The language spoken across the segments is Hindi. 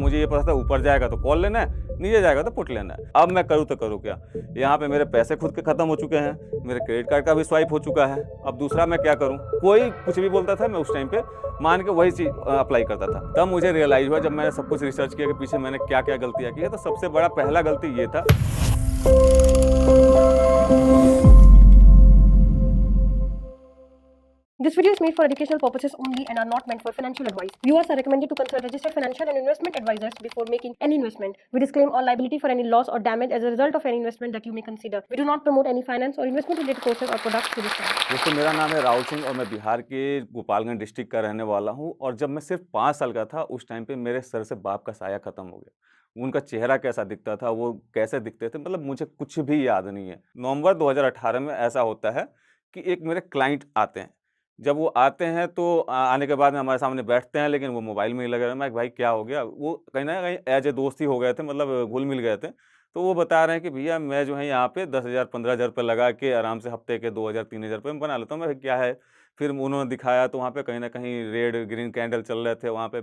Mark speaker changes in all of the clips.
Speaker 1: मुझे ये पता था ऊपर जाएगा तो कॉल लेना है, नीचे जाएगा तो पुट लेना है। अब मैं करूँ तो करूँ क्या? यहाँ पे मेरे पैसे खुद के खत्म हो चुके हैं, मेरे क्रेडिट कार्ड का भी स्वाइप हो चुका है। अब दूसरा मैं क्या करूँ? कोई कुछ भी बोलता था, मैं उस टाइम पे मान के वही चीज़ अप्लाई करता था। तब मुझे रियलाइज़ हुआ, जब मैंने सब कुछ रिसर्च किया कि पीछे मैंने क्या-क्या गलतियाँ की है, तो सबसे बड़ा पहला गलती ये था।
Speaker 2: This video is made for educational purposes only and are not meant for financial advice. Viewers are recommended to consult registered financial and investment advisors before making any investment. We disclaim all liability for any loss or damage as a result of any investment that you may consider. We do not promote any finance or investment related courses or products to this channel.
Speaker 1: दोस्तों, मेरा नाम है राहुल सिंह और मैं बिहार के गोपालगंज डिस्ट्रिक्ट का रहने वाला हूँ। और जब मैं सिर्फ 5 साल का था, उस टाइम पे मेरे सर से बाप का साया खत्म हो गया। उनका चेहरा कैसा दिखता था, वो कैसे दिखते थे, मतलब मुझे कुछ भी याद नहीं है। नवंबर 2018 में ऐसा होता है कि एक मेरे क्लाइंट आते हैं। जब वो आते हैं तो आने के बाद में हमारे सामने बैठते हैं, लेकिन वो मोबाइल में ही लगे रहे। मैं, भाई क्या हो गया? वो कहीं न कहीं ऐज़ ए दोस्त ही हो गए थे, मतलब घुल-मिल गए थे। तो वो बता रहे हैं कि भैया मैं जो है यहाँ पे 10,000 15,000 रुपए लगा के आराम से हफ्ते के 2,000 3,000 रुपए में बना लेता हूँ। मैं, क्या है? फिर उन्होंने दिखाया तो वहाँ पे कहीं न कहीं रेड ग्रीन कैंडल चल रहे थे, वहाँ पे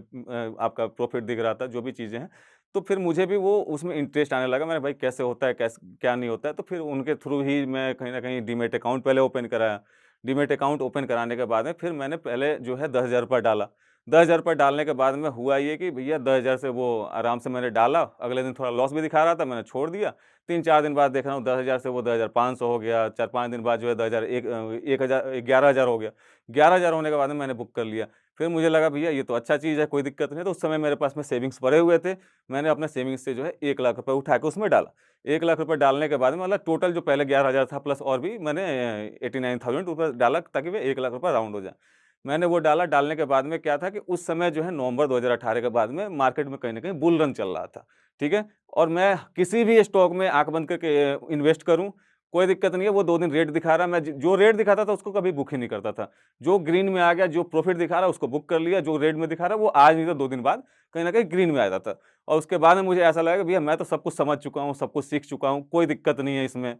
Speaker 1: आपका प्रॉफ़िट दिख रहा था, जो भी चीज़ें हैं। तो फिर मुझे भी वो उसमें इंटरेस्ट आने लगा। मैंने, भाई कैसे होता है, क्या नहीं होता है? तो फिर उनके थ्रू ही मैं कहीं न कहीं डीमैट अकाउंट पहले ओपन कराया। डीमैट अकाउंट ओपन कराने के बाद में फिर मैंने पहले जो है 10,000 रुपए डाला। 10,000 रुपए डालने के बाद में हुआ ये कि भैया 10,000 से वो आराम से मैंने डाला, अगले दिन थोड़ा लॉस भी दिखा रहा था, मैंने छोड़ दिया। 3-4 दिन बाद देख रहा हूँ 10,000 से वो 10,500 हो गया, 4-5 दिन बाद जो है 11,000 हो गया। 11,000 होने के बाद में मैंने बुक कर लिया। फिर मुझे लगा भैया ये तो अच्छा चीज़ है, कोई दिक्कत नहीं है। तो उस समय मेरे पास में सेविंग्स पड़े हुए थे। मैंने अपने सेविंग्स से जो है 1 लाख रुपए उठा के उसमें डाला। 1 लाख रुपए डालने के बाद में मतलब टोटल जो पहले 11,000 था प्लस और भी मैंने 89,000 रुपए डाला, ताकि वो 1 लाख रुपए राउंड हो जाए। मैंने वो डाला, डालने के बाद में क्या था कि उस समय जो है नवंबर 2018 के बाद में मार्केट में कहीं न कहीं बुल रन चल रहा था, ठीक है? और मैं किसी भी स्टॉक में आँख बंद करके इन्वेस्ट करूँ, कोई दिक्कत नहीं है। वो 2 दिन रेट दिखा रहा है, मैं ज जो रेट दिखाता था उसको कभी बुक ही नहीं करता था। जो ग्रीन में आ गया, जो प्रॉफ़िट दिखा रहा है उसको बुक कर लिया, जो रेड में दिखा रहा है वो आज नहीं तो 2 दिन बाद कहीं न कहीं ग्रीन में आ जाता। और उसके बाद में मुझे ऐसा लगा कि भैया मैं तो सब कुछ समझ चुका हूँ, सब कुछ सीख चुका हूँ, कोई दिक्कत नहीं है इसमें।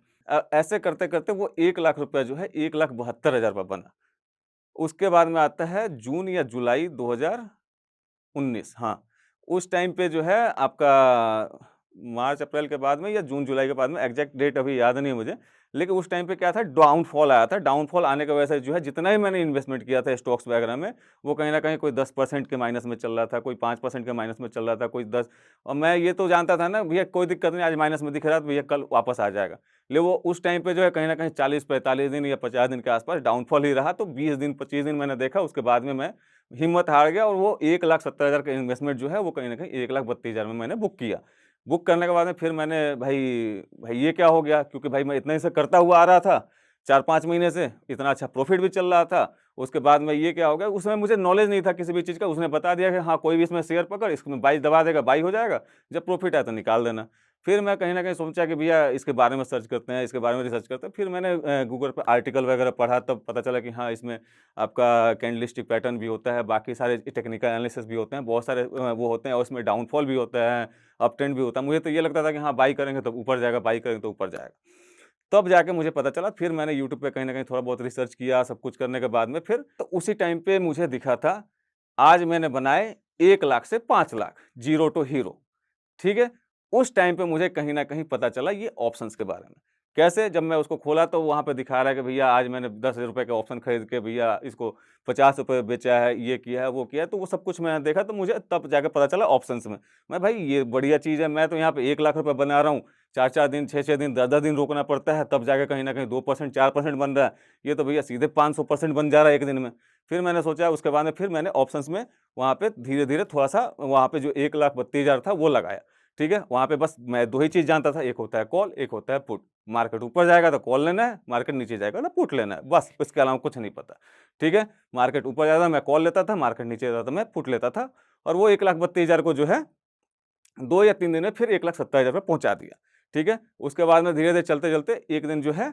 Speaker 1: ऐसे करते-करते वो 1 लाख रुपया जो है 1,72,000 रुपया बना। उसके बाद में आता है जून या जुलाई 2019, हाँ, उस टाइम पे जो है आपका मार्च अप्रैल के बाद में या जून जुलाई के बाद में, एग्ज़ैक्ट डेट अभी याद नहीं है मुझे। लेकिन उस टाइम पे क्या था, डाउनफॉल आया था। डाउनफॉल आने की वजह से जो है जितना ही मैंने इन्वेस्टमेंट किया था स्टॉक्स वगैरह में, वो कहीं न कहीं कोई 10% के माइनस में चल रहा था, कोई 5% के माइनस में चल रहा था, कोई 10। और मैं ये तो जानता था ना भैया कोई दिक्कत नहीं, आज माइनस में दिख रहा है तो भैया कल वापस आ जाएगा। ले वो उस टाइम पे जो है कहीं न कहीं 40-45 दिन या 50 दिन के आस-पास डाउनफॉल ही रहा, तो 20 दिन 25 दिन मैंने देखा, उसके बाद में मैं हिम्मत हार गया और वो 1,70,000 का इन्वेस्टमेंट जो है वो कहीं न कहीं 1,32,000 में मैंने बुक किया। बुक करने के बाद में फिर मैंने, भाई भाई ये क्या हो गया? क्योंकि भाई मैं इतना ही से करता हुआ आ रहा था, 4-5 महीने से, इतना अच्छा प्रॉफ़िट भी चल रहा था। उसके बाद में ये क्या हो गया? उसमें मुझे नॉलेज नहीं था किसी भी चीज़ का। उसने बता दिया कि हाँ, कोई भी इसमें शेयर पकड़, इसमें बाई दबा देगा, बाई हो जाएगा, जब प्रॉफ़िट आए तो निकाल देना। फिर मैं कहीं न कहीं सोचा कि भैया इसके बारे में सर्च करते हैं, इसके बारे में रिसर्च करते हैं। फिर मैंने गूगल पे आर्टिकल वगैरह पढ़ा, तब पता चला कि हाँ, इसमें आपका कैंडलस्टिक पैटर्न भी होता है, बाकी सारे टेक्निकल एनालिसिस भी होते हैं, बहुत सारे वो होते हैं और उसमें डाउनफॉल भी होता है, अप ट्रेंड भी होता है। मुझे तो ये लगता था कि हाँ, बाई करेंगे तो ऊपर जाएगा, बाई करेंगे तो ऊपर जाएगा। तब जाके मुझे पता चला, फिर मैंने यूट्यूब पे कहीं न कहीं थोड़ा बहुत रिसर्च किया, सब कुछ करने के बाद में फिर तो उसी टाइम पे मुझे दिखा था, आज मैंने बनाए 1 लाख से 5 लाख, ज़ीरो टू हीरो। ठीक है? उस टाइम पे मुझे कहीं न कहीं पता चला ये ऑप्शंस के बारे में। कैसे? जब मैं उसको खोला तो वहाँ पे दिखा रहा है कि भैया आज मैंने ₹10,000 का ऑप्शन खरीद के भैया इसको ₹50 बेचा है, ये किया है, वो किया है, तो वो सब कुछ मैंने देखा, तो मुझे तब जाके पता चला ऑप्शंस में। मैं, भाई ये बढ़िया चीज़ है, मैं तो यहाँ पे 1 लाख रुपए बना रहा हूँ, 4-4 दिन, 6-6 दिन, 10-10 दिन रुकना पड़ता है, तब जाके कहीं न कहीं 2% 4% बन रहा है। ये तो भैया सीधे 500% बन जा रहा है 1 दिन में। फिर मैंने सोचा, उसके बाद में फिर मैंने ऑप्शंस में वहाँ पे धीरे-धीरे थोड़ा-सा वहाँ पे जो 1,32,000 था वो लगाया। ठीक है? वहाँ पे बस मैं 2 ही चीज़ जानता था, एक होता है कॉल, एक होता है पुट। मार्केट ऊपर जाएगा तो कॉल लेना है, मार्केट नीचे जाएगा तो पुट लेना है, बस इसके अलावा कुछ नहीं पता। ठीक है? मार्केट ऊपर जाता मैं कॉल लेता था, मार्केट नीचे जाता मैं पुट लेता था, और वो 1,32,000 को जो है 2 या 3 दिन में फिर 1,70,000 पे पहुँचा दिया। ठीक है? उसके बाद में धीरे-धीरे चलते-चलते एक दिन जो है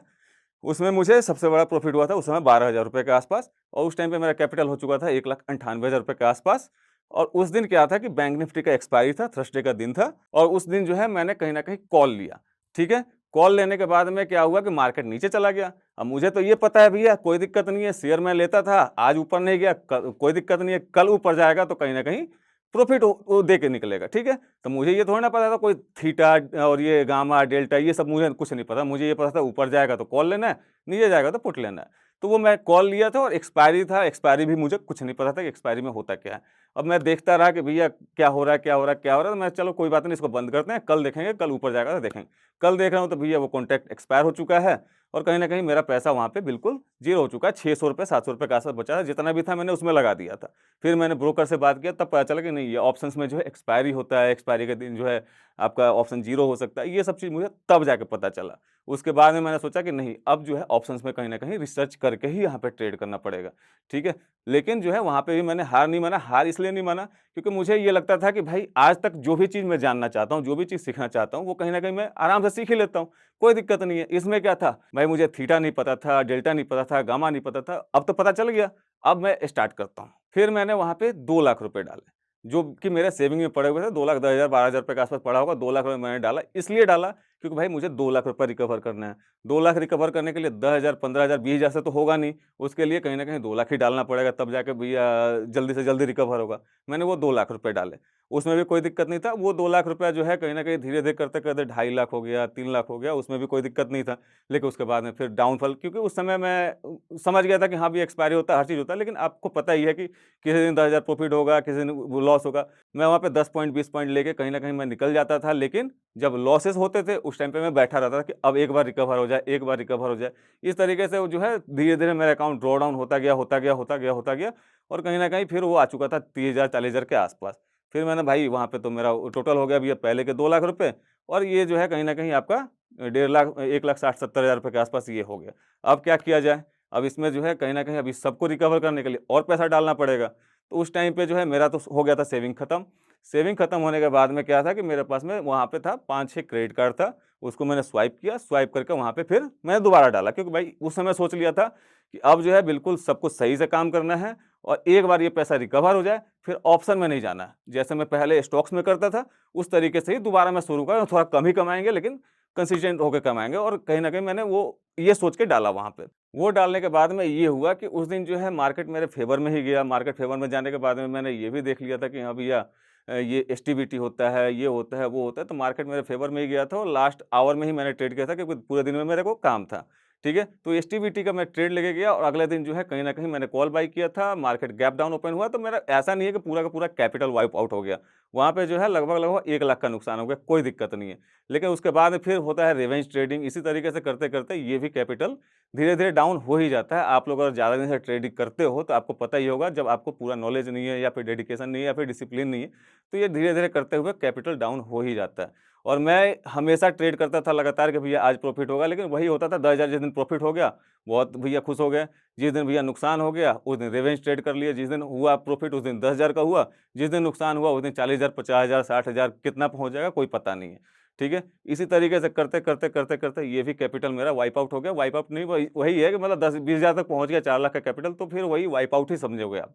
Speaker 1: उसमें मुझे सबसे बड़ा प्रॉफ़िट हुआ था उस समय ₹12,000 के आस-पास, और उस टाइम पे मेरा कैपिटल हो चुका था ₹1,98,000 के आस-पास। और उस दिन क्या था कि बैंक निफ्टी का एक्सपायरी था, थर्सडे का दिन था, और उस दिन जो है मैंने कहीं न कहीं कॉल लिया। ठीक है? कॉल लेने के बाद में क्या हुआ कि मार्केट नीचे चला गया। अब मुझे तो ये पता है भैया कोई दिक्कत नहीं है, शेयर मैं लेता था, आज ऊपर नहीं गया, क कोई दिक्कत नहीं है, कल ऊपर जाएगा तो कहीं न कहीं प्रॉफिट वो दे के निकलेगा, ठीक है? तो मुझे ये थोड़ा ना पता था कोई थीटा और ये गामा, डेल्टा ये सब मुझे कुछ नहीं पता। मुझे ये पता था ऊपर जाएगा तो कॉल लेना है, नीचे जाएगा तो पुट लेना है। तो वो मैं कॉल लिया था और एक्सपायरी था, एक्सपायरी भी मुझे कुछ नहीं पता था कि एक्सपायरी में होता क्या है। अब मैं देखता रहा कि भैया क्या हो रहा है, क्या हो रहा है, क्या हो रहा है? तो मैं चलो कोई बात नहीं, इसको बंद करते हैं, कल देखेंगे, कल ऊपर जाएगा तो देखेंगे। कल देख रहा हूँ तो भैया वो कॉन्ट्रैक्ट एक्सपायर हो चुका है और कहीं न कहीं मेरा पैसा वहाँ पे बिल्कुल ज़ीरो हो चुका है। ₹600 ₹700 के आस-पास बचा था, जितना भी था मैंने उसमें लगा दिया था। फिर मैंने ब्रोकर से बात किया, तब पता चला कि नहीं, ये ऑप्शंस में जो है एक्सपायरी होता है, एक्सपायरी के दिन जो है आपका ऑप्शन ज़ीरो हो सकता है। ये सब चीज़ मुझे तब जाके पता चला। उसके बाद में मैंने सोचा कि नहीं, अब जो है ऑप्शंस में कहीं न कहीं रिसर्च करके ही यहाँ पे ट्रेड करना पड़ेगा, ठीक है? लेकिन जो है वहाँ पे भी मैंने हार नहीं माना। हार इसलिए नहीं माना क्योंकि मुझे ये लगता था कि भाई आज तक जो भी चीज़ मैं जानना चाहता हूँ, जो भी चीज़ सीखना चाहता हूँ, वो कहीं न कहीं मैं आराम से सीख ही लेता हूँ, कोई दिक्कत नहीं है। इसमें क्या था, भाई मुझे थीटा नहीं पता था, डेल्टा नहीं पता था, गामा नहीं पता था, अब तो पता चल गया, अब मैं स्टार्ट करता हूँ। फिर मैंने वहाँ पे 2 लाख रुपए डाले, जो कि मेरे सेविंग में पड़े हुए थे। 2 लाख 10,000 12,000 रुपए के आस-पास पड़ा होगा। 2 लाख रुपए मैंने डाला, इसलिए डाला क्योंकि भाई मुझे 2 लाख रुपए रिकवर करना है। 2 लाख रिकवर करने के लिए 10,000 15,000 20,000 से तो होगा नहीं, उसके लिए कहीं न कहीं 2 लाख ही डालना पड़ेगा, तब जाके भैया जल्दी से जल्दी रिकवर होगा। मैंने वो 2 लाख रुपए डाले, उसमें भी कोई दिक्कत नहीं था। वो 2 लाख रुपया जो है कहीं न कहीं धीरे-धीरे करते-करते 2.5 लाख हो गया, 3 लाख हो गया, उसमें भी कोई दिक्कत नहीं था। लेकिन उसके बाद में फिर डाउनफॉल, क्योंकि उस समय मैं समझ गया था कि हाँ, भी एक्सपायरी होता है, हर चीज़ होता है, लेकिन आपको पता ही है कि किसी दिन 10,000 प्रॉफिट होगा, किसी दिन वो लॉस होगा। मैं वहाँ पे 10 पॉइंट 20 पॉइंट लेके कहीं न कहीं मैं निकल जाता था, लेकिन जब लॉसेस होते थे उस टाइम पे मैं बैठा रहता था कि अब एक बार रिकवर हो जाए, एक बार रिकवर हो जाए। इस तरीके से वो जो है धीरे-धीरे मेरा अकाउंट ड्रॉ डाउन होता गया, होता गया, होता गया, होता गया और कहीं न कहीं फिर वो आ चुका था 30,000 40,000 के आस-पास। फिर मैंने भाई वहाँ पे तो मेरा टोटल हो गया भैया पहले के 2 लाख रुपए और ये जो है कहीं न कहीं आपका 1.5 लाख 1,60,70,000 रुपए के आस-पास ये हो गया। अब क्या किया जाए? अब इसमें जो है कहीं न कहीं अभी सबको रिकवर करने के लिए और पैसा डालना पड़ेगा। तो उस टाइम पे जो है मेरा तो हो गया था सेविंग खत्म। सेविंग खत्म होने के बाद में क्या था कि मेरे पास में वहाँ पे था 5-6 क्रेडिट कार्ड था, उसको मैंने स्वाइप किया, स्वाइप करके वहाँ पे फिर मैंने दोबारा डाला क्योंकि भाई उस समय सोच लिया था कि अब जो है बिल्कुल सब कुछ सही से काम करना है और एक बार ये पैसा रिकवर हो जाए, फिर ऑप्शन में नहीं जाना है। जैसे मैं पहले स्टॉक्स में करता था, उस तरीके से ही दोबारा मैं शुरू करा, थोड़ा कम ही कमाएँगे लेकिन कंसिस्टेंट होके कमाएँगे और कहीं न कहीं मैंने वो ये सोच के डाला वहाँ पे। वो डालने के बाद में ये हुआ कि उस दिन जो है मार्केट मेरे फ़ेवर में ही गया। मार्केट फ़ेवर में जाने के बाद में मैंने ये भी देख लिया था कि हाँ भैया ये एसटीबीटी होता है, ये होता है, वो होता है, तो मार्केट मेरे फ़ेवर में ही गया था और लास्ट आवर में ही मैंने ट्रेड किया था क्योंकि पूरे दिन में मेरे को काम था। ठीक है? तो एसटीबीटी का मैं ट्रेड लेके गया और अगले दिन जो है कहीं न कहीं मैंने कॉल बाय किया था, मार्केट गैप डाउन ओपन हुआ तो मेरा ऐसा नहीं है कि पूरा का पूरा कैपिटल वाइप आउट हो गया। वहाँ पे जो है लगभग-लगभग 1 लाख का नुकसान हो गया, कोई दिक्कत नहीं है। लेकिन उसके बाद फिर होता है रिवेंज ट्रेडिंग, इसी तरीके से करते-करते ये भी कैपिटल धीरे-धीरे डाउन हो ही जाता है। आप लोग अगर ज़्यादा दिन से ट्रेडिंग करते हो तो आपको पता ही होगा, जब आपको पूरा नॉलेज नहीं है या फिर डेडिकेशन नहीं है या फिर डिसिप्लिन नहीं है, तो ये धीरे-धीरे करते हुए कैपिटल डाउन हो ही जाता है। और मैं हमेशा ट्रेड करता था लगातार कि भैया आज प्रॉफिट होगा, लेकिन वही होता था 10,000 जिस दिन प्रॉफिट हो गया, बहुत भैया खुश हो गए। जिस दिन भैया नुकसान हो गया, उस दिन रिवेंज ट्रेड कर लिए। जिस दिन हुआ प्रॉफिट उस दिन 10,000 का हुआ, जिस दिन नुकसान हुआ उस दिन 40,000 50,000 60,000 कितना पहुँच जाएगा कोई पता नहीं है। ठीक है? इसी तरीके से करते-करते ये भी कैपिटल मेरा वाइप आउट हो गया। वाइप आउट नहीं, वही वही है कि मतलब 10-20,000 तक पहुँच गया, 4 लाख का कैपिटल, तो फिर वही वाइप आउट ही समझोगे आप।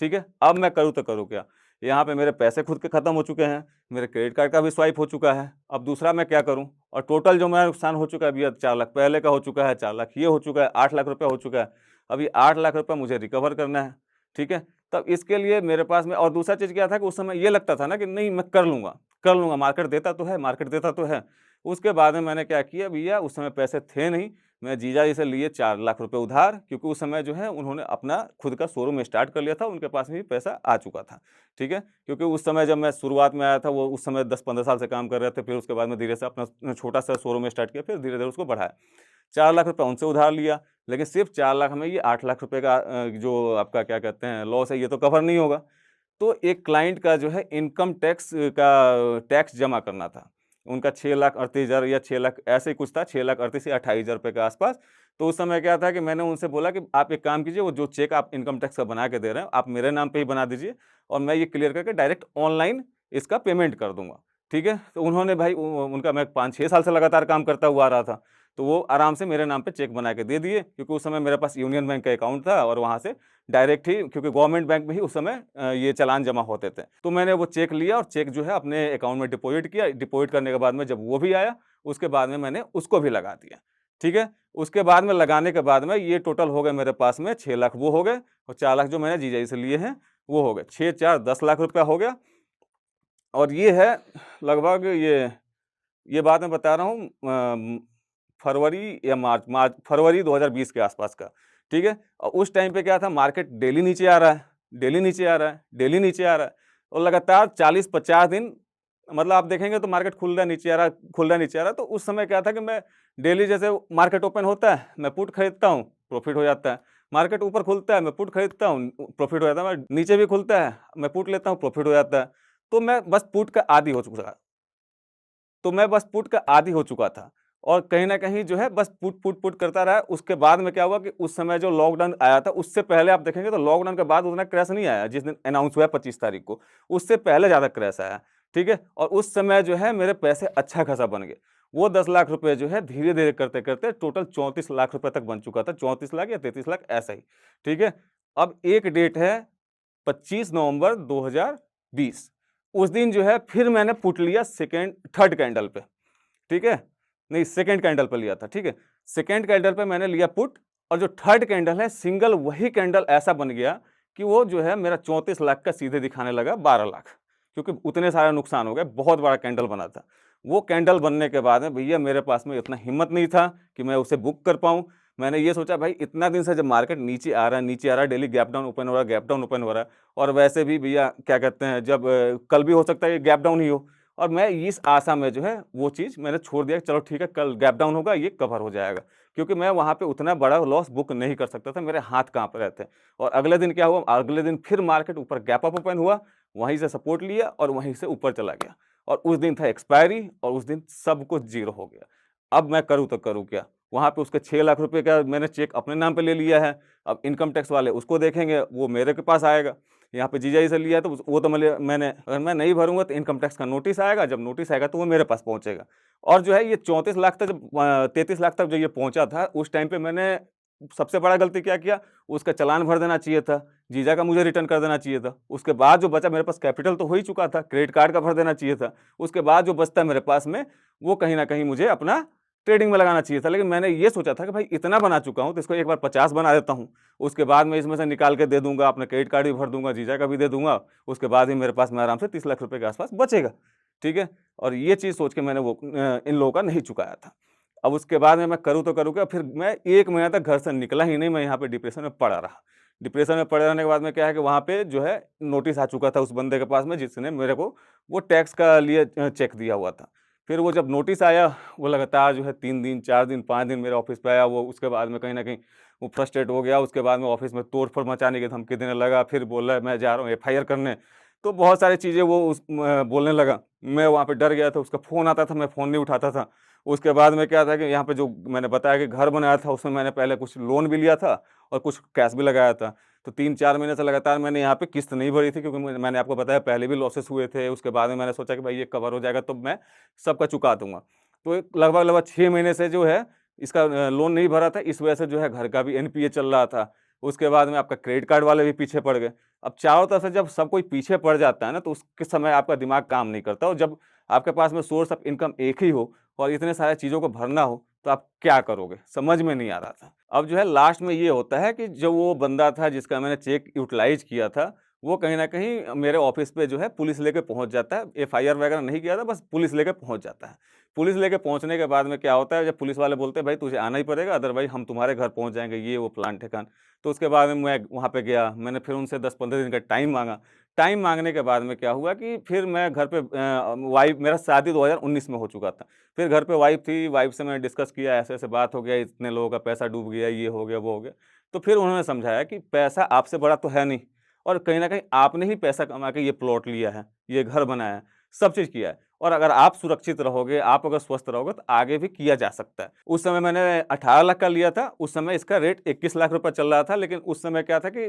Speaker 1: ठीक है? अब मैं करूँ तो करूँ क्या? यहाँ पे मेरे पैसे खुद के खत्म हो चुके हैं, मेरे क्रेडिट कार्ड का भी स्वाइप हो चुका है, अब दूसरा मैं क्या करूँ? और टोटल जो मेरा नुकसान हो चुका है भैया 4 लाख पहले का हो चुका है, 4 लाख ये हो चुका है, 8 लाख रुपया हो चुका है। अभी 8 लाख रुपया मुझे रिकवर करना है, ठीक है? तब इसके लिए मेरे पास में और दूसरा चीज़ क्या था कि उस समय ये लगता था ना कि नहीं मैं कर लूँगा, मार्केट देता तो है, मार्केट देता तो है। उसके बाद में मैंने क्या किया भैया, उस समय पैसे थे नहीं, मैं जीजा जी से लिए 4 लाख रुपए उधार, क्योंकि उस समय जो है उन्होंने अपना खुद का शोरूम स्टार्ट कर लिया था, उनके पास में भी पैसा आ चुका था, ठीक है? क्योंकि उस समय जब मैं शुरुआत में आया था, वो उस समय 10-15 साल से काम कर रहे थे, फिर उसके बाद में धीरे से अपना छोटा-सा शोरूम स्टार्ट किया, फिर धीरे-धीरे उसको बढ़ाया। 4 लाख रुपए उनसे उधार लिया, लेकिन सिर्फ़ 4 लाख में ये 8 लाख रुपए का जो आपका क्या कहते हैं लॉस है, ये तो कवर नहीं होगा। तो एक क्लाइंट का जो है इनकम टैक्स का टैक्स जमा करना था। उनका 6,38,000 या 6 लाख ऐसे ही कुछ था, 6,38,000 या 28,000 रुपए के आस-पास। तो उस समय क्या था कि मैंने उनसे बोला कि आप एक काम कीजिए, वो जो चेक आप इनकम टैक्स का बना के दे रहे हैं, आप मेरे नाम पे ही बना दीजिए और मैं ये क्लियर करके डायरेक्ट ऑनलाइन इसका पेमेंट कर दूँगा। ठीक है? तो उन्होंने भाई उनका मैं 5-6 साल से लगातार काम करता हुआ आ रहा था। तो वो आराम से मेरे नाम पे चेक बना के दे दिए, क्योंकि उस समय मेरे पास यूनियन बैंक का अकाउंट था और वहाँ से डायरेक्ट ही, क्योंकि गवर्नमेंट बैंक में ही उस समय ये चालान जमा होते थे। तो मैंने वो चेक लिया और चेक जो है अपने अकाउंट में डिपॉज़िट किया। डिपॉज़िट करने के बाद में जब वो भी आया, उसके बाद में मैंने उसको भी लगा दिया। ठीक है? उसके बाद में लगाने के बाद में ये टोटल हो गए मेरे पास में 6 लाख वो हो गए और 4 लाख जो मैंने जीजा जी से लिए हैं, वो हो गए। 6 4 10 लाख रुपया हो गया और ये है लगभग ये बात मैं बता रहा हूँ फरवरी या फरवरी 2020 के आसपास का, ठीक है? और उस टाइम पे क्या था, मार्केट डेली नीचे आ रहा है, डेली नीचे आ रहा है, डेली नीचे आ रहा है और लगातार 40-50 दिन मतलब आप देखेंगे तो मार्केट खुल रहा है, नीचे आ रहा है, खुल रहा है, नीचे आ रहा है। तो उस समय क्या था कि मैं डेली जैसे मार्केट ओपन होता है, मैं पुट खरीदता हूँ, प्रॉफ़िट हो जाता है। मार्केट ऊपर खुलता है, मैं पुट खरीदता हूँ, प्रॉफ़िट हो जाता है। नीचे भी खुलता है, मैं पुट लेता हूँ, प्रॉफ़िट हो जाता है। तो मैं बस पुट का आदी हो चुका था। तो मैं बस पुट का आदी हो चुका था और कहीं न कहीं जो है बस पुट करता रहा। उसके बाद में क्या हुआ कि उस समय जो लॉकडाउन आया था, उससे पहले आप देखेंगे तो लॉकडाउन के बाद उतना क्रैश नहीं आया, जिस दिन अनाउंस हुआ है 25 तारीख को, उससे पहले ज़्यादा क्रैश आया, ठीक है? और उस समय जो है मेरे पैसे अच्छा खासा बन गए। वो 10 लाख रुपए जो है धीरे-धीरे करते-करते टोटल 34 लाख रुपए तक बन चुका था, 34 लाख या 33 लाख ऐसा ही, ठीक है? अब एक डेट है 25 नवंबर 2020। उस दिन जो है फिर मैंने पुट लिया थर्ड कैंडल पे, ठीक है? नहीं, सेकंड कैंडल पे लिया था, ठीक है? सेकंड कैंडल पे मैंने लिया पुट और जो थर्ड कैंडल है सिंगल वही कैंडल ऐसा बन गया कि वो जो है मेरा 34 लाख का सीधे दिखाने लगा 12 लाख, क्योंकि उतने सारा नुकसान हो गया, बहुत बड़ा कैंडल बना था। वो कैंडल बनने के बाद में भैया मेरे पास में इतना हिम्मत नहीं था कि मैं उसे बुक कर पाऊँ। मैंने ये सोचा भाई इतना दिन से जब मार्केट नीचे आ रहा है, नीचे आ रहा है, डेली गैप डाउन ओपन हो रहा है, गैप डाउन ओपन हो रहा है और वैसे भी भैया क्या कहते हैं जब कल भी हो सकता है ये गैप डाउन ही हो और मैं इस आशा में जो है वो चीज़ मैंने छोड़ दिया कि चलो ठीक है कल गैप डाउन होगा, ये कवर हो जाएगा। क्योंकि मैं वहाँ पे उतना बड़ा लॉस बुक नहीं कर सकता था, मेरे हाथ काँप रहे थे। और अगले दिन क्या हुआ, अगले दिन फिर मार्केट ऊपर गैप अप ओपन हुआ, वहीं से सपोर्ट लिया और वहीं से ऊपर चला गया। और उस दिन था एक्सपायरी और उस दिन सब कुछ ज़ीरो हो गया। अब मैं करूँ तो करूँ क्या? वहाँ पे उसके 6 लाख रुपए का मैंने चेक अपने नाम पे ले लिया है। अब इनकम टैक्स वाले उसको देखेंगे, वो मेरे के पास आएगा। यहाँ पे जीजा जी से लिया है तो वो तो मैंने अगर मैं नहीं भरूँगा तो इनकम टैक्स का नोटिस आएगा, जब नोटिस आएगा तो वो मेरे पास पहुँचेगा। और जो है ये 34 लाख तक जब 33 लाख तक जब ये पहुँचा था, उस टाइम पे मैंने सबसे बड़ा गलती क्या किया, उसका चालान भर देना चाहिए था, जीजा का मुझे रिटर्न कर देना चाहिए था। उसके बाद जो बचा मेरे पास कैपिटल तो हो ही चुका था, क्रेडिट कार्ड का भर देना चाहिए था। उसके बाद जो बचता है मेरे पास में, वो कहीं न कहीं मुझे अपना ट्रेडिंग में लगाना चाहिए था। लेकिन मैंने ये सोचा था कि भाई इतना बना चुका हूँ, तो इसको एक बार 50 बना देता हूँ। उसके बाद मैं इसमें से निकाल के दे दूँगा, अपना क्रेडिट कार्ड भी भर दूँगा, जीजा का भी दे दूँगा। उसके बाद ही मेरे पास में आराम से 30 लाख रुपए के आस-पास बचेगा, ठीक है? और ये चीज़ सोच के मैंने वो इन लोगों का नहीं चुकाया था। अब उसके बाद में मैं करूँ तो करूँ क्या? फिर मैं 1 महीना तक घर से निकला ही नहीं, मैं यहाँ पे डिप्रेशन में पड़ा रहा। डिप्रेशन में पड़े रहने के बाद में क्या है कि वहाँ पे जो है नोटिस आ चुका था उस बंदे के पास में जिसने मेरे को वो टैक्स का लिए चेक दिया हुआ था। फिर वो जब नोटिस आया, वो लगातार जो है 3 दिन, 4 दिन, 5 दिन मेरे ऑफ़िस पे आया वो, उसके बाद में कहीं न कहीं वो फ्रस्ट्रेट हो गया, उसके बाद में ऑफ़िस में तोड़-फोड़ मचाने की धमकी देने लगा, फिर बोल रहा है मैं जा रहा हूँ एफआईआर करने। तो बहुत सारी चीज़ें वो बोलने लगा। मैं वहाँ पे डर गया था, उसका फ़ोन आता था, मैं फ़ोन नहीं उठाता था। उसके बाद में क्या था कि यहाँ पे जो मैंने बताया कि घर बनाया था, उसमें मैंने पहले कुछ लोन भी लिया था और कुछ कैश भी लगाया था। तो 3-4 महीने से लगातार मैंने यहाँ पे किस्त नहीं भरी थी क्योंकि मैंने आपको बताया पहले भी लॉसेस हुए थे। उसके बाद में मैंने सोचा कि भाई ये कवर हो जाएगा तो मैं सबका चुका दूँगा। तो एक लगभग-लगभग 6 महीने से जो है इसका लोन नहीं भरा था, इस वजह से जो है घर का भी एनपीए चल रहा था। उसके बाद में आपका क्रेडिट कार्ड वाले भी पीछे पड़ गए। अब चारों तरफ से जब सब कोई पीछे पड़ जाता है ना, तो उसके समय आपका दिमाग काम नहीं करता और जब आपके पास में सोर्स ऑफ इनकम एक ही हो और इतने सारे चीज़ों को भरना हो, तो आप क्या करोगे? समझ में नहीं आ रहा था। अब जो है लास्ट में ये होता है कि जो वो बंदा था जिसका मैंने चेक यूटिलाइज़ किया था, वो कहीं न कहीं मेरे ऑफ़िस पे जो है पुलिस लेके पहुँच जाता है। एफआईआर वगैरह नहीं किया था, बस पुलिस लेके पहुँच जाता है। पुलिस लेके पहुँचने के बाद में क्या होता है, जब पुलिस वाले बोलते हैं, "भाई तुझे आना ही पड़ेगा, अदरवाइज़ हम तुम्हारे घर पहुँच जाएँगे।" ये वो फलान-ठिकान। तो उसके बाद में मैं वहाँ पे गया, मैंने फिर उनसे 10-15 दिन का टाइम माँगा। टाइम माँगने के बाद में क्या हुआ कि फिर मैं घर पे वाइफ़ मेरा शादी 2019 में हो चुका था। फिर घर पे वाइफ़ थी, वाइफ़ से मैंने डिस्कस किया, ऐसे-ऐसे बात हो गया, इतने लोगों का पैसा डूब गया, ये हो गया, वो हो गया। तो फिर उन्होंने समझाया कि पैसा आपसे बड़ा तो है नहीं और कहीं न कहीं आपने ही पैसा कमा के ये प्लॉट लिया है, ये घर बनाया है, सब चीज़ किया है और अगर आप सुरक्षित रहोगे, आप अगर स्वस्थ रहोगे तो आगे भी किया जा सकता है। उस समय मैंने 18 लाख का लिया था, उस समय इसका रेट 21 लाख रुपए चल रहा था, लेकिन उस समय क्या था कि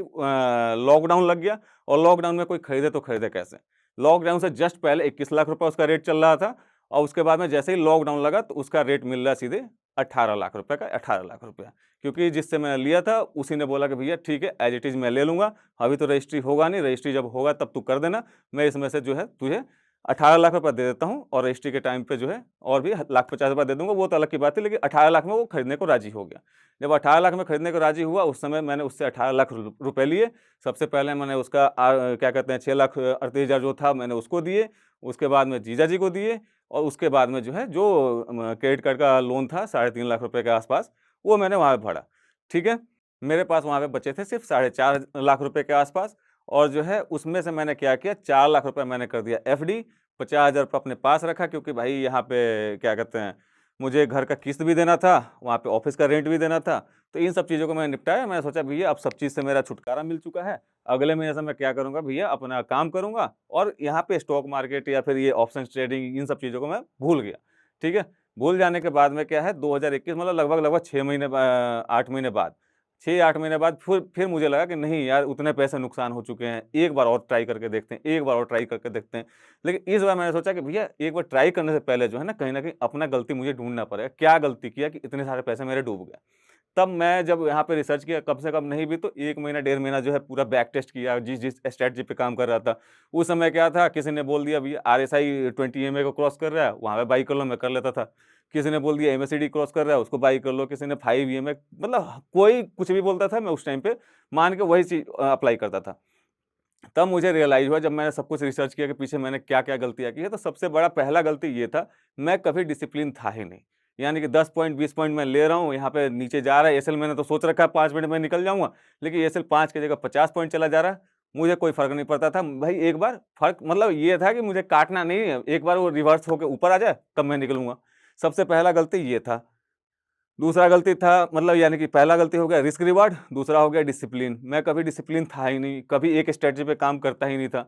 Speaker 1: लॉकडाउन लग गया और लॉकडाउन में कोई खरीदे तो खरीदे कैसे? लॉकडाउन से जस्ट पहले 21 लाख रुपए उसका रेट चल रहा था और उसके बाद में जैसे ही लॉकडाउन लगा तो उसका रेट मिल रहा है सीधे 18 लाख रुपए का, 18 लाख रुपया। क्योंकि जिससे मैंने लिया था उसी ने बोला कि भैया ठीक है, एज़ इट इज़ मैं ले लूँगा, अभी तो रजिस्ट्री होगा नहीं, रजिस्ट्री जब होगा तब तू कर देना, मैं इसमें से जो है तुझे 18 लाख रुपए दे देता हूँ और रजिस्ट्री के टाइम पे जो है और भी लाख 50,000 दे दूँगा, वो तो अलग की बात है, लेकिन 18 लाख में वो खरीदने को राज़ी हो गया। जब 18 लाख में खरीदने को राज़ी हुआ, उस समय मैंने उससे 18 लाख रुपए लिए। सबसे पहले मैंने उसका क्या कहते हैं 6,38,000 जो था मैंने उसको दिए, उसके बाद में जीजाजी को दिए और उसके बाद में जो है जो क्रेडिट कार्ड का लोन था 3.5 लाख रुपए के आस-पास, वो मैंने वहाँ पे भरा। ठीक है? मेरे पास वहाँ पे बचे थे सिर्फ़ 4.5 लाख रुपए के आस-पास और जो है उसमें से मैंने क्या किया 4 लाख रुपए मैंने कर दिया एफडी, 50,000 रुपए अपने पास रखा क्योंकि भाई यहाँ पे क्या कहते हैं, मुझे घर का किस्त भी देना था, वहाँ पे ऑफ़िस का रेंट भी देना था। तो इन सब चीज़ों को मैंने निपटाया। मैंने सोचा भैया अब सब चीज़ से मेरा छुटकारा मिल चुका है। अगले महीने से मैं क्या करूँगा भैया अपना काम करूँगा और यहाँ पे स्टॉक मार्केट या फिर ये ऑप्शंस ट्रेडिंग इन सब चीज़ों को मैं भूल गया। ठीक है? भूल जाने के बाद में क्या है 2021 मतलब लगभग 6 महीने 8 महीने बाद 6-8 महीने बाद फिर मुझे लगा कि नहीं यार उतने पैसे नुकसान हो चुके हैं, एक बार और ट्राई करके देखते हैं, एक बार और ट्राई करके देखते हैं। लेकिन इस बार मैंने सोचा कि भैया एक बार ट्राई करने से पहले जो है ना, कहीं न कहीं अपना गलती मुझे ढूँढना पड़ेगा। क्या गलती किया कि इतने सारे पैसे मेरे डूब गए? तब मैं जब यहाँ पे रिसर्च किया कम से कम नहीं भी तो 1 महीना, डेढ़ महीना जो है पूरा बैक टेस्ट किया, जिस स्ट्रैटेजी पे काम कर रहा था। उस समय क्या था, किसी ने बोल दिया भैया आरएसआई 20 ईएमए को क्रॉस कर रहा है, वहाँ पे बाई कर लो, मैं कर लेता था। किसी ने बोल दिया एमएसीडी क्रॉस कर रहा है, उसको बाई कर लो, किसी ने 5 ईएमए मतलब कोई कुछ भी बोलता था, मैं उस टाइम पे मान के वही चीज़ अप्लाई करता था। तब मुझे रियलाइज़ हुआ जब मैंने सब कुछ रिसर्च किया कि पीछे मैंने क्या-क्या गलतियाँ की हैं, तो सबसे बड़ा पहला गलती ये था, मैं कभी डिसिप्लिन था ही नहीं। यानी कि 10 पॉइंट 20 पॉइंट मैं ले रहा हूँ, यहाँ पे नीचे जा रहा है, एसएल मैंने तो सोच रखा है 5 मिनट में निकल जाऊँगा, लेकिन एसएल 5 की जगह 50 पॉइंट चला जा रहा है, मुझे कोई फ़र्क नहीं पड़ता था। भाई एक बार फ़र्क मतलब ये था कि मुझे काटना नहीं है, एक बार वो रिवर्स होके ऊपर आ जाए, तब मैं निकलूँगा। सबसे पहला गलती ये था। दूसरा गलती था मतलब यानी कि पहला गलती हो गया रिस्क रिवार्ड, दूसरा हो गया डिसिप्लिन। मैं कभी डिसिप्लिन था ही नहीं, कभी एक स्ट्रैटेजी पे काम करता ही नहीं था।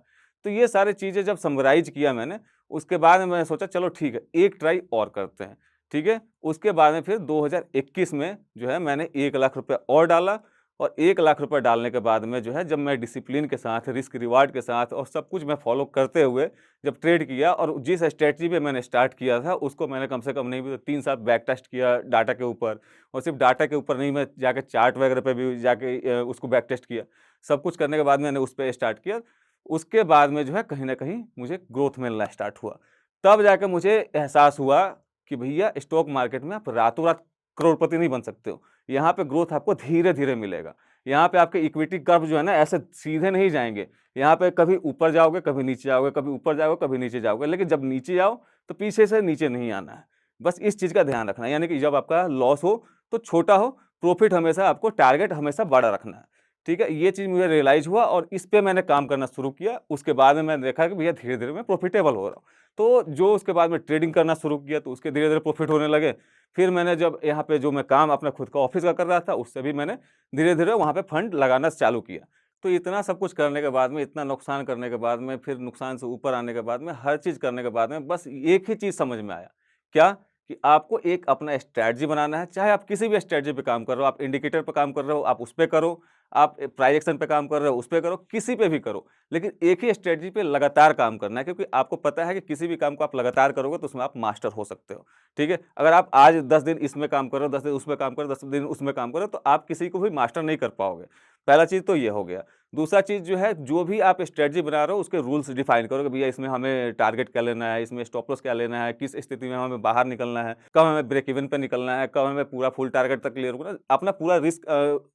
Speaker 1: तो ये सारी चीज़ें जब समराइज़ किया मैंने, उसके बाद में मैंने सोचा चलो ठीक है, एक ट्राई और करते हैं, ठीक है? उसके बाद में फिर 2021 में जो है मैंने 1 लाख रुपए और डाला और 1 लाख रुपए डालने के बाद में जो है जब मैं डिसिप्लिन के साथ, रिस्क रिवार्ड के साथ और सब कुछ मैं फ़ॉलो करते हुए जब ट्रेड किया और जिस स्ट्रैटेजी पे मैंने स्टार्ट किया था, उसको मैंने कम से कम नहीं भी तो 3 साल बैक टेस्ट किया डाटा के ऊपर और सिर्फ़ डाटा के ऊपर नहीं, मैं जाके चार्ट वगैरह पे भी जाके उसको बैक टेस्ट किया। सब कुछ करने के बाद मैंने उस पे स्टार्ट किया। उसके बाद में जो है कहीं न कहीं मुझे ग्रोथ मिलना स्टार्ट हुआ। तब जाके मुझे एहसास हुआ कि भैया स्टॉक मार्केट में आप रातों-रात करोड़पति नहीं बन सकते हो। यहाँ पे ग्रोथ आपको धीरे-धीरे मिलेगा। यहाँ पे आपके इक्विटी कर्व जो है ना ऐसे सीधे नहीं जाएँगे। यहाँ पे कभी ऊपर जाओगे, कभी नीचे जाओगे, कभी ऊपर जाओगे, कभी नीचे जाओगे। लेकिन जब नीचे आओ तो पीछे से नीचे नहीं आना है। बस इस चीज़ का ध्यान रखना है। यानी कि जब आपका लॉस हो तो छोटा हो, प्रॉफ़िट हमेशा आपको टारगेट हमेशा बड़ा रखना है। ठीक है? ये चीज़ मुझे रियलाइज़ हुआ और इस पे मैंने काम करना शुरू किया। उसके बाद में मैंने देखा कि भैया धीरे-धीरे मैं प्रॉफ़िटेबल हो रहा हूँ। तो जो उसके बाद में ट्रेडिंग करना शुरू किया तो उसके धीरे-धीरे प्रॉफ़िट होने लगे। फिर मैंने जब यहाँ पे जो मैं काम अपना खुद का ऑफ़िस का कर रहा था, उससे भी मैंने धीरे-धीरे वहाँ पे फंड लगाना चालू किया। तो इतना सब कुछ करने के बाद में, इतना नुकसान करने के बाद में, फिर नुकसान से ऊपर आने के बाद में, हर चीज़ करने के बाद में बस एक ही चीज़ समझ में आया। क्या? कि आपको एक अपना स्ट्रैटेजी बनाना है, चाहे आप किसी भी स्ट्रैटेजी पे काम कर रहे हो, आप इंडिकेटर पे काम कर रहे हो, आप उस पे करो, आप प्राइस एक्शन पे काम कर रहे हो, उस पे करो, किसी पे भी करो। लेकिन एक ही स्ट्रैटेजी पे लगातार काम करना है क्योंकि आपको पता है कि किसी भी काम को आप लगातार करोगे तो उसमें आप मास्टर हो सकते हो। ठीक है? अगर आप आज 10 दिन इसमें काम कर रहे हो, 10 दिन उसमें काम करो, 10 दिन उसमें काम करो, तो आप किसी को भी मास्टर नहीं कर पाओगे। पहला चीज़ तो ये हो गया। दूसरा चीज़ जो है, जो भी आप स्ट्रैटेजी बना रहे हो, उसके रूल्स डिफाइन करो कि भैया इसमें हमें टारगेट क्या लेना है, इसमें स्टॉप लॉस क्या लेना है, किस स्थिति में हमें बाहर निकलना है, कब हमें ब्रेक इवन पे निकलना है, कब हमें पूरा फुल टारगेट तक क्लियर करना है। अपना पूरा रिस्क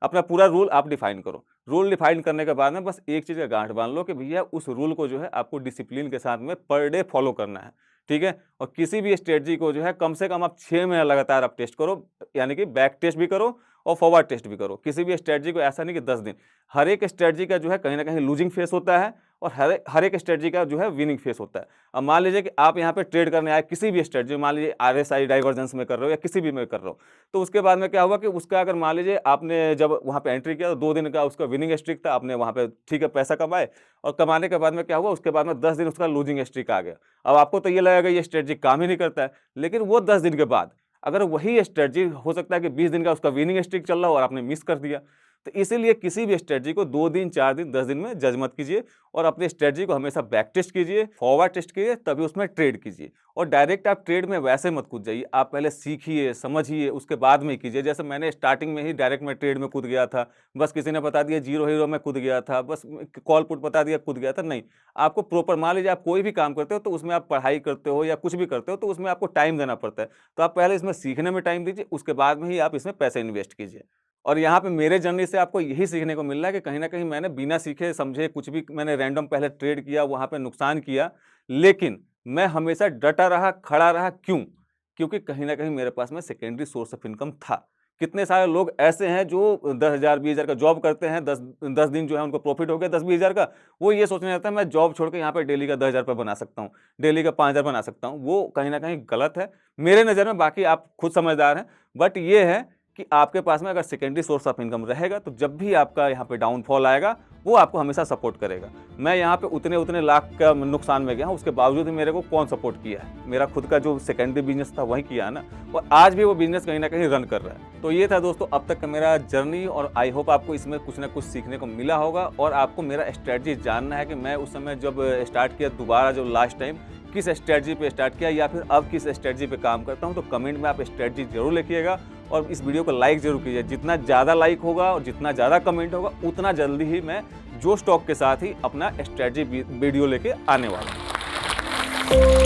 Speaker 1: अपना पूरा रूल आप डिफाइन करो। रूल डिफाइन करने के बाद में बस एक चीज़ का गांठ बाँध लो कि भैया उस रूल को जो है आपको डिसिप्लिन के साथ में पर डे फॉलो करना है, ठीक है? और किसी भी स्ट्रैटेजी को जो है कम से कम आप 6 महीने लगातार आप टेस्ट करो, यानी कि बैक टेस्ट भी करो और फॉरवर्ड टेस्ट भी करो। किसी भी स्ट्रैटेजी को ऐसा नहीं कि 10 दिन। हर एक स्ट्रैटेजी का जो है कहीं न कहीं लूजिंग फेस होता है और हर एक स्ट्रैटेजी का जो है विनिंग फेस होता है। अब मान लीजिए कि आप यहाँ पे ट्रेड करने आए किसी भी स्ट्रैटेजी में, मान लीजिए आरएसआई डाइवर्जेंस में कर रहे हो या किसी भी में कर रहे हो। तो उसके बाद में क्या हुआ कि उसका अगर मान लीजिए आपने जब वहाँ पे एंट्री किया तो 2 दिन का उसका विनिंग स्ट्रीक था, आपने वहाँ पे ठीक है पैसा कमाए और कमाने के बाद में क्या हुआ उसके बाद में 10 दिन उसका लूजिंग स्ट्रीक आ गया। अब आपको तो ये लगेगा ये स्ट्रैटेजी काम ही नहीं करता है, लेकिन वो 10 दिन के बाद अगर वही स्ट्रैटेजी हो सकता है कि 20 दिन का उसका विनिंग स्ट्रीक चल रहा हो और आपने मिस कर दिया। तो इसीलिए किसी भी स्ट्रेटजी को 2 दिन, 4 दिन, 10 दिन में जज मत कीजिए और अपनी स्ट्रेटजी को हमेशा बैक टेस्ट कीजिए, फॉरवर्ड टेस्ट कीजिए, तभी उसमें ट्रेड कीजिए। और डायरेक्ट आप ट्रेड में वैसे मत कूद जाइए, आप पहले सीखिए, समझिए, उसके बाद में कीजिए। जैसे मैंने स्टार्टिंग में ही डायरेक्ट में ट्रेड में कूद गया था, बस किसी ने बता दिया जीरो हीरो में कूद गया था, बस कॉल पुट बता दिया कूद गया था, नहीं। आपको प्रॉपर, मान लीजिए आप कोई भी काम करते हो तो उसमें आप पढ़ाई करते हो या कुछ भी करते हो तो उसमें आपको टाइम देना पड़ता है। तो आप पहले इसमें सीखने में टाइम दीजिए, उसके बाद में ही आप इसमें पैसे इन्वेस्ट कीजिए। और यहाँ पे मेरे जर्नी से आपको यही सीखने को मिल रहा है कि कहीं न कहीं मैंने बिना सीखे समझे कुछ भी मैंने रैंडम पहले ट्रेड किया, वहाँ पे नुकसान किया, लेकिन मैं हमेशा डटा रहा, खड़ा रहा, क्यों? क्योंकि कहीं न कहीं मेरे पास में सेकेंडरी सोर्स ऑफ इनकम था। कितने सारे लोग ऐसे हैं जो 10,000 20,000 का जॉब करते हैं, 10 दिन जो है उनको प्रॉफिट हो गया 10-20,000 का, वो ये सोचने लगता है मैं जॉब छोड़ के यहाँ पे डेली का 10,000 रुपए बना सकता हूँ, डेली का 5,000 बना सकता हूँ। वो कहीं न कहीं गलत है मेरे नज़र में, बाकी आप खुद समझदार हैं। बट ये है कि आपके पास में अगर सेकेंडरी सोर्स ऑफ इनकम रहेगा तो जब भी आपका यहाँ पे डाउनफॉल आएगा, वो आपको हमेशा सपोर्ट करेगा। मैं यहाँ पे उतने लाख का नुकसान में गया हूँ, उसके बावजूद भी मेरे को कौन सपोर्ट किया है? मेरा खुद का जो सेकेंडरी बिज़नेस था वही किया है ना, और आज भी वो बिज़नेस कहीं न कहीं रन कर रहा है। तो ये था दोस्तों अब तक का मेरा जर्नी, और आई होप आपको इसमें कुछ ना कुछ सीखने को मिला होगा और आपको मेरा स्ट्रैटेजी जानना है कि मैं उस समय जब स्टार्ट किया दोबारा जो लास्ट टाइम, किस स्ट्रैटेजी पे स्टार्ट किया या फिर अब किस स्ट्रैटेजी पे काम करता हूँ, तो कमेंट में आप स्ट्रैटेजी ज़रूर लिखिएगा और इस वीडियो को लाइक ज़रूर कीजिए। जितना ज़्यादा लाइक होगा और जितना ज़्यादा कमेंट होगा, उतना जल्दी ही मैं जो स्टॉक के साथ ही अपना स्ट्रैटेजी वीडियो लेके आने वाला हूँ।